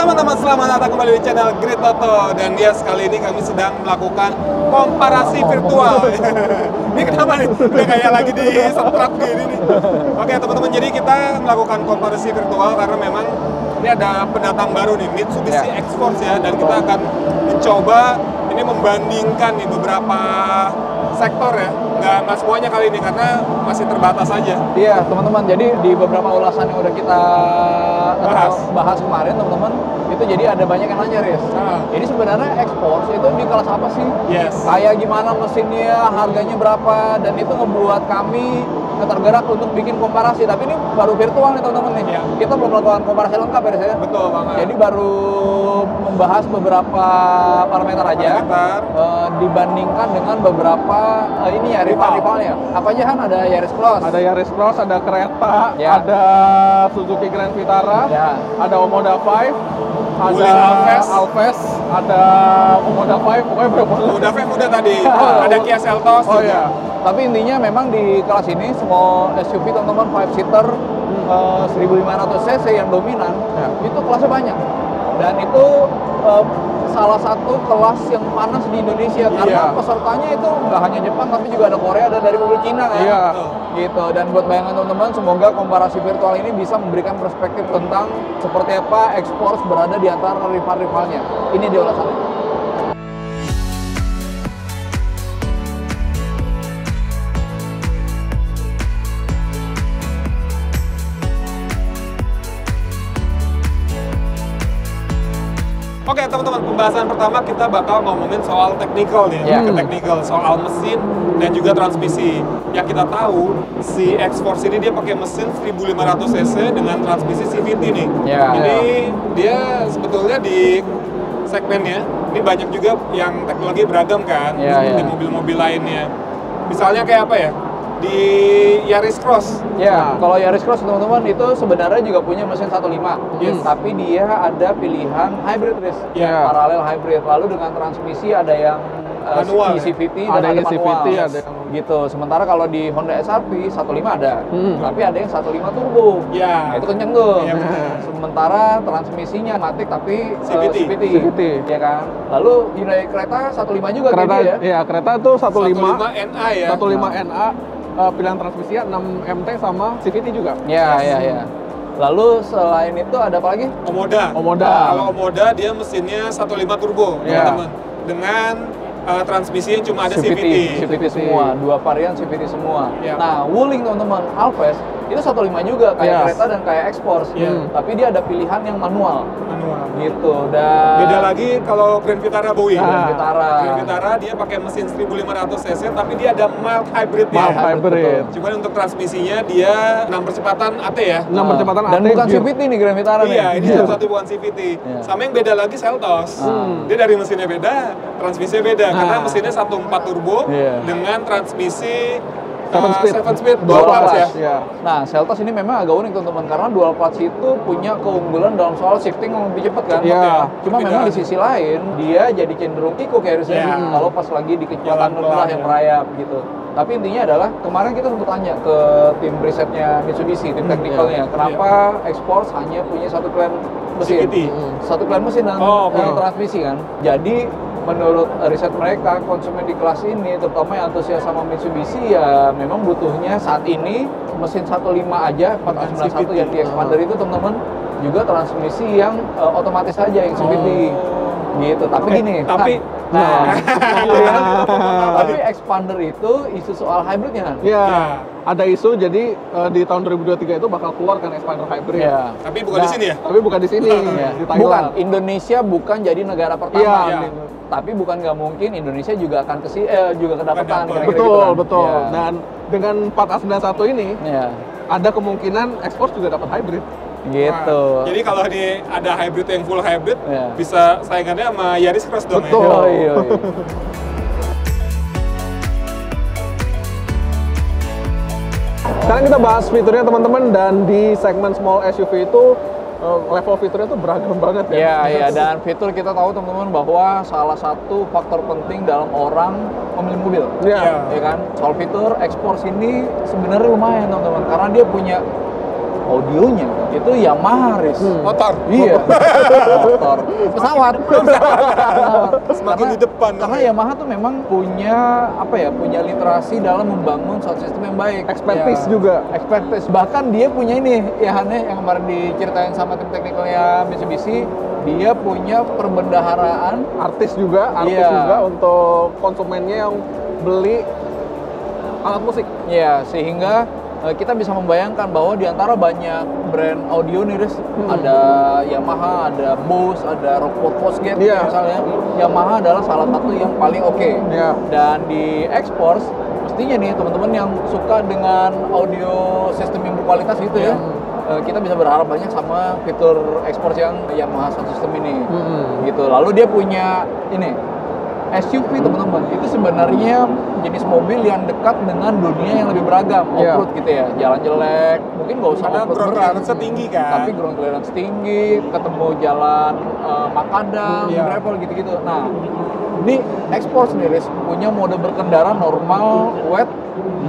Teman-teman, selamat datang kembali di channel Great Toto. Dan yes, kali ini kami sedang melakukan komparasi virtual. Ini kenapa nih? Udah kayak lagi di setrap gini nih. Oke teman-teman, jadi kita melakukan komparasi virtual karena memang ini ada pendatang baru nih, Mitsubishi X-Force ya. Dan kita akan mencoba ini membandingkan nih beberapa sektor ya, nggak semuanya kali ini karena masih terbatas aja. Iya teman-teman, jadi di beberapa ulasan yang udah kita bahas kemarin teman-teman, itu jadi ada banyak yang nanya Riz. Ini sebenarnya X-Force itu di kelas apa sih? Yes. Kayak gimana mesinnya, harganya berapa, dan itu ngebuat kami tergerak untuk bikin komparasi. Tapi ini baru virtual nih teman-teman nih. Yeah. Kita belum melakukan komparasi lengkap ya Riz ya? Betul banget. Jadi baru membahas beberapa parameter aja. Dibandingkan dengan beberapa ini ya rival-rivalnya. Apa aja Han? Ada Yaris Cross. Ada Yaris Cross, ada Creta, Ya. ada Suzuki Grand Vitara, Ya. ada Omoda 5, ada Wuling Alves, ada Omoda 5, pokoknya berapa? Udah udah tadi. Ada Kia Seltos. Oh juga. ya. Tapi intinya memang di kelas ini semua SUV teman-teman 5 seater 1500 cc yang dominan itu kelasnya banyak. Dan itu salah satu kelas yang panas di Indonesia karena pesertanya itu nggak hanya Jepang tapi juga ada Korea, ada dari Republik Cina kan. Iya. Gitu. Dan buat bayangan teman-teman, semoga komparasi virtual ini bisa memberikan perspektif tentang seperti apa X-Force berada di antara rival-rivalnya. Ini dia ulasannya. Oke teman-teman, pembahasan pertama kita bakal ngomongin soal technical nih, ke technical, soal mesin dan juga transmisi. Yang kita tahu si X-Force ini dia pakai mesin 1500 cc dengan transmisi CVT nih. Jadi dia sebetulnya di segmennya ini banyak juga yang teknologi beragam kan, seperti mobil-mobil lainnya. Misalnya kayak apa ya? Di Yaris Cross. Ya, kalau Yaris Cross teman-teman itu sebenarnya juga punya mesin 1.5. Tapi dia ada pilihan hybrid race, paralel hybrid. Lalu dengan transmisi ada yang manual, CVT ada dan yang manual. CVT, ada yang gitu. Sementara kalau di Honda SRV 1.5 ada, tapi ada yang 1.5 turbo. Nah, itu kenceng tuh. Sementara transmisinya matic tapi CVT. Ya kan. Lalu Hyundai Creta 1.5 juga Creta, gitu ya. Iya, Creta itu 1.5 NA ya. 1.5 NA, pilihan transmisinya 6 MT sama CVT juga. Ya. Lalu selain itu ada apa lagi? Omoda. Kalau Omoda dia mesinnya 1.5 turbo, teman-teman. Dengan transmisi yang cuma ada CVT semua, dua varian CVT semua. Nah, Wuling teman-teman, Alves itu 1.5 juga kayak Creta dan kayak X-Force. Tapi dia ada pilihan yang manual. Gitu. Dan beda lagi kalau Grand Vitara Bowie. Grand Vitara dia pakai mesin 1500 cc tapi dia ada mild hybrid ya. Mild hybrid. Cuman untuk transmisinya dia 6 percepatan AT ya. 6 percepatan AT. Dan bukan CVT nih Grand Vitara nih. Iya, ini satu bukan CVT. Sama yang beda lagi Seltos. Dia dari mesinnya beda, transmisinya beda karena mesinnya 1.4 turbo dengan transmisi 7 speed dual clutch ya. Nah, Seltos ini memang agak unik teman-teman karena dual clutch itu punya keunggulan dalam soal shifting yang lebih cepat kan. Cuma memang di sisi lain dia jadi cenderung kikuk ya harusnya kalau pas lagi di kecepatan rendah yang merayap gitu. Tapi intinya adalah kemarin kita sempat tanya ke tim risetnya Mitsubishi, tim teknikalnya, kenapa X-Force hanya punya satu klien mesin, satu klien mesin dan transmisi kan. Jadi menurut riset mereka, konsumen di kelas ini, terutama yang antusias sama Mitsubishi ya memang butuhnya saat ini mesin 1.5 aja, 491 yang di Expander itu teman-teman juga transmisi yang otomatis aja, yang CVT gitu. Tapi gini, tapi Expander itu isu soal hybridnya kan? Ada isu jadi di tahun 2023 itu bakal keluar kan Expander hybrid. Tapi bukan di sini ya? Tapi bukan di sini, di Thailand. Bukan, Indonesia bukan jadi negara pertama. Tapi bukan nggak mungkin Indonesia juga akan juga kedapatan. Betul. Dan dengan 491 ini ada kemungkinan X-Force juga dapat hybrid. Gitu. Jadi kalau ini ada hybrid yang full hybrid, bisa saingannya sama Yaris Cross dong. Betul. Iya. Sekarang kita bahas fiturnya teman-teman, dan di segmen small SUV itu level fiturnya tuh beragam banget ya. Iya, dan fitur kita tahu teman-teman bahwa salah satu faktor penting dalam orang memilih mobil. Ya kan? Soal fitur, X-Force ini sebenarnya lumayan teman-teman, karena dia punya audionya itu Yamaha, Riz. Motor. Iya. Motor. Pesawat. Semakin di depan. Karena Yamaha tuh memang punya apa ya? Punya literasi dalam membangun sound system yang baik. Expertise juga. Expertise. Bahkan dia punya ini ya Hane yang kemarin diceritain sama tim teknikalnya Mitsubishi, dia punya perbendaharaan Artis juga untuk konsumennya yang beli alat musik. Iya, sehingga kita bisa membayangkan bahwa di antara banyak brand audio nih, Riz, ada Yamaha, ada Bose, ada Rockport Fosgate misalnya. Yamaha adalah salah satu yang paling oke. Dan di ekspor, mestinya nih teman-teman yang suka dengan audio sistem yang berkualitas gitu ya, kita bisa berharap banyak sama fitur ekspor yang Yamaha sound system ini. Gitu. Lalu dia punya ini SUV teman-teman, itu sebenarnya jenis mobil yang dekat dengan dunia yang lebih beragam, off-road gitu ya, jalan jelek, mungkin nggak usah off-road ground clearance tinggi kan, tapi ground clearance tinggi, ketemu jalan makadam, gravel gitu-gitu. Nah, ini ekspor sendiri punya mode berkendara normal, wet,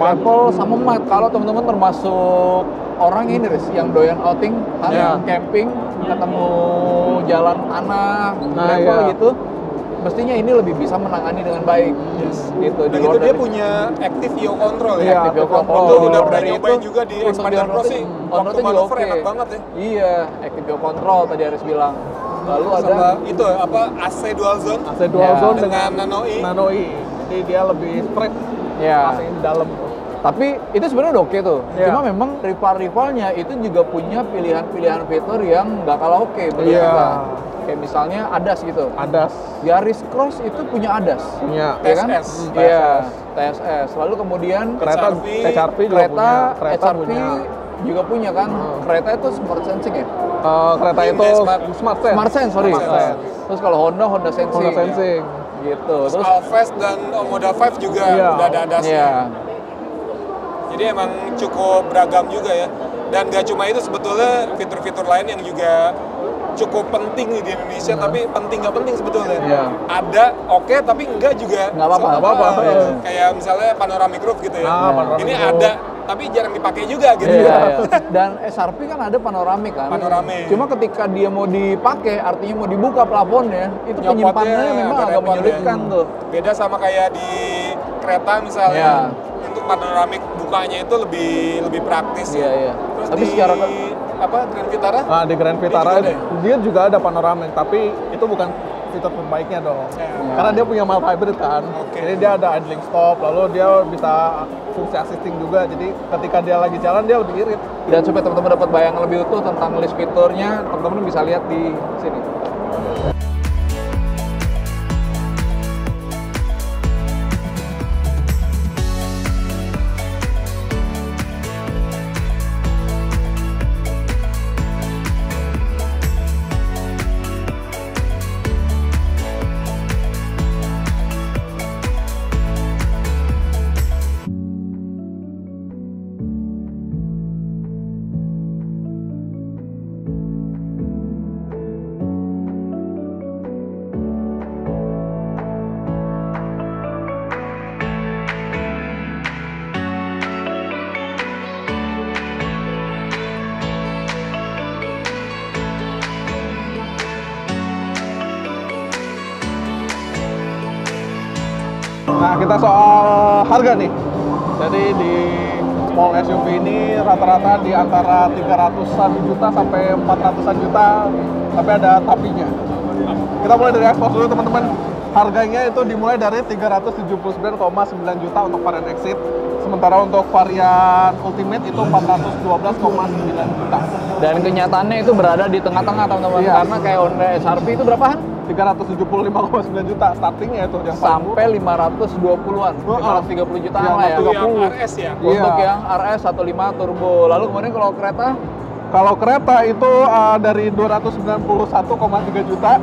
gravel, sama mat. Kalau teman-teman termasuk orang ini, Riz, yang doyan outing, camping, ketemu jalan tanah, gravel gitu, mestinya ini lebih bisa menangani dengan baik. Gitu. Dan itu dia punya active yaw control ya. Active yaw control. Itu udah pernah nyobain juga di Expander Pro sih. Waktu manuver enak banget ya. Iya, active yaw control tadi Aris bilang. Lalu sama ada itu apa AC dual zone. AC dual zone dengan Nano E. Jadi dia lebih straight. AC di dalam. Tapi itu sebenarnya udah oke tuh. Cuma memang rival-rivalnya itu juga punya pilihan-pilihan fitur yang nggak kalah oke menurut kita. Kayak misalnya ADAS gitu. ADAS. Yaris Cross itu punya ADAS. Punya. Ya kan? TSS. Iya, TSS. Lalu kemudian kereta HRV juga punya. Kereta HRV juga punya kan. Kereta itu smart sensing ya? Kereta itu smart sense. Smart sense, sorry. Terus kalau Honda sensing. Honda sensing. Gitu. Terus Alphest dan Moda 5 juga udah ada ADAS-nya. Jadi emang cukup beragam juga ya. Dan gak cuma itu, sebetulnya fitur-fitur lain yang juga cukup penting nih di Indonesia, tapi penting nggak penting sebetulnya. Ada tapi enggak juga. Nggak apa-apa. Kayak misalnya panoramic roof gitu ya. Ini ada, tapi jarang dipakai juga gitu. Dan SRP kan ada panoramik kan. Panoramik. Cuma ketika dia mau dipakai, artinya mau dibuka plafonnya, itu penyimpanannya memang agak menyulitkan tuh. Beda sama kayak di kereta misalnya. Untuk panoramik bukanya itu lebih praktis. Terus tapi di secara Grand Vitara? Di Grand Vitara dia juga ada panoramik, tapi itu bukan fitur terbaiknya dong. Karena dia punya mild hybrid kan. Jadi dia ada idling stop, lalu dia bisa fungsi assisting juga. Jadi ketika dia lagi jalan dia lebih irit. Dan supaya teman-teman dapat bayangan lebih utuh tentang list fiturnya, teman-teman bisa lihat di sini. Nah, kita soal harga nih. Jadi di small SUV ini rata-rata di antara 300-an juta sampai 400-an juta, tapi ada tapinya. Kita mulai dari ekspor dulu teman-teman. Harganya itu dimulai dari 379,9 juta untuk varian Exit. Sementara untuk varian Ultimate itu 412,9 juta. Dan kenyataannya itu berada di tengah-tengah teman-teman. Karena kayak Honda SRV itu berapaan? 375,9 juta startingnya itu yang sampai 520-an, 530 jutaan lah ya. Yang RS ya? Untuk yang RS 15 turbo. Lalu kemudian kalau kereta? Kalau kereta itu dari 291,3 juta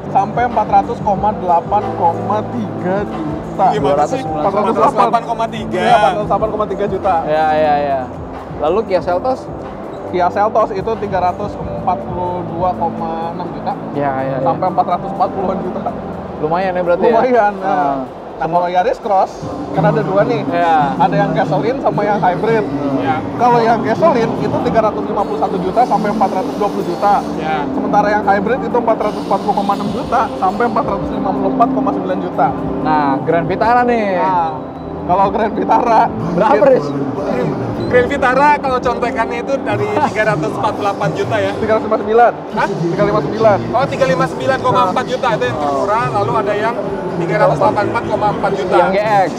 sampai 400,8,3 juta. Gimana sih? 408,3? Iya, 408,3 juta. Ya. Lalu Kia Seltos? Kia Seltos itu 342,6 juta. Ya. Sampai 440-an juta. Lumayan ya berarti lumayan, ya? Nah, kalau Yaris Cross, kan ada dua nih. Ya. Ada yang gasolin sama yang hybrid. Ya. Kalau yang gasolin itu 351 juta sampai 420 juta. Ya. Sementara yang hybrid itu 440,6 juta sampai 454,9 juta. Nah, Grand Vitara nih. Nah, kalau Grand Vitara Berapa, Riz? Grand Vitara kalau contekannya itu dari 348 juta ya. 359. Hah? 359. Oh, 359,4 juta itu yang termurah, lalu ada yang 384,4 juta. Yang GX.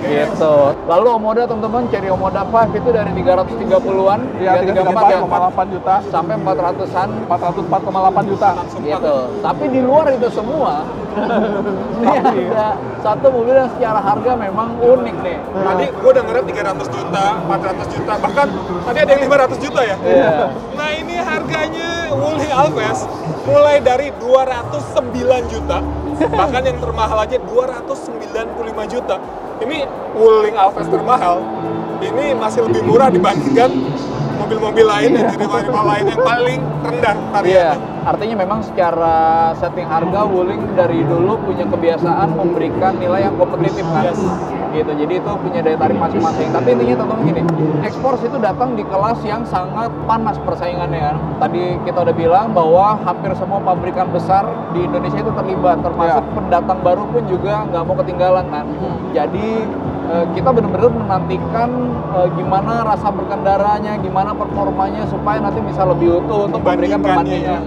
Gitu. Lalu Omoda teman-teman, Chery Omoda 5 itu dari 330-an, Iya, 334,8 juta sampai 400-an. 404,8 juta. Gitu. Tapi di luar itu semua, ini ada satu mobil yang secara harga memang unik nih. Tadi gue dengernya 300 juta, 400 juta, bahkan tadi ada yang 500 juta ya. Iya. Nah ini harganya Wuling Alves mulai dari 209 juta, bahkan yang termahal aja 295 juta. Ini Wuling Alves termahal, ini masih lebih murah dibandingkan mobil-mobil lain dan rival lain yang paling rendah Iya, harganya. artinya memang secara setting harga Wuling dari dulu punya kebiasaan memberikan nilai yang kompetitif kan. Yes. Gitu. Jadi itu punya daya tarik masing-masing. Tapi intinya teman-teman gini, Exforce itu datang di kelas yang sangat panas persaingannya kan. Tadi kita udah bilang bahwa hampir semua pabrikan besar di Indonesia itu terlibat, termasuk pendatang baru pun juga nggak mau ketinggalan kan. Jadi kita benar-benar menantikan gimana rasa berkendaranya, gimana performanya supaya nanti bisa lebih utuh untuk memberikan perbandingan.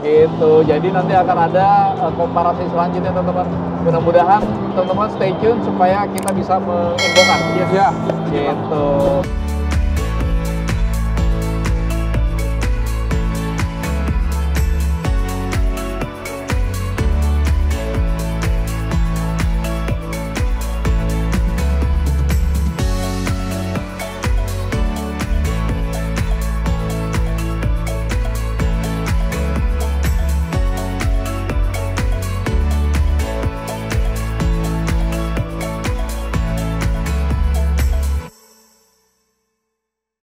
Gitu, jadi nanti akan ada komparasi selanjutnya teman-teman. Mudah-mudahan teman-teman stay tune supaya kita bisa menginfokan. Ya. Gitu.